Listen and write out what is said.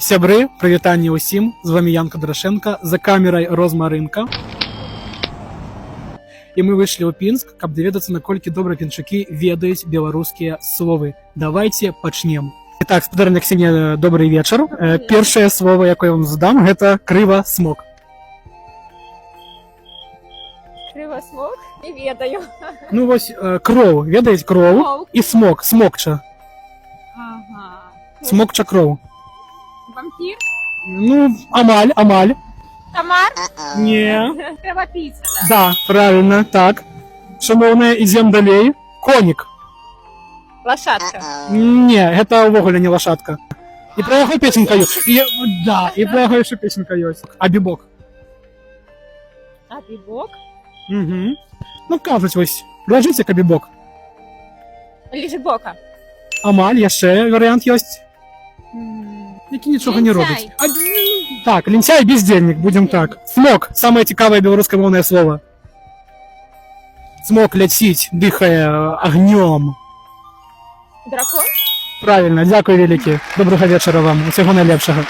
Сябры, прывітанне ўсім, з вами Ян Кадрашенко, за камерай Розмарынка. І мы выйшлі ў Пінск, каб даведацца, наколькі добра пінчакі ведаюць беларускія словы. Давайте пачнем. Итак, спадарня Ксенія, добрый вечар. Першае слово, якое я вам задам, гэта крывасмок. Крывасмок? Не ведаю. Ну вось, кроў, ведаеце кроў? Кроў. І смок, смокча. Ага. Смокча кроў. Вампір? Ну, амаль. Комар? Не. Кровопийца, да? Да, правильно, так. Шановная, ідзем далей. Конік. Лошадка. Не, гэта ўвогуле не лошадка. І пра яго песенька ёсць. Да, і пра яго яшчэ песенька ёсць. Абібок. Абібок? Угу. Ну, кажуць вось, ляжыце кабібок. Лежебока. Амаль, яшчэ варыянт ёсць. Які нічога не робіць. Так, лінцяй, бездельник, будем так. Смок, самае цікавае беларускамоўнае слово. Смок ляціць, дыхае агнём. Дракон? Правильно, дзякуй вялікі. Добрага вечара вам, усяго найлепшага.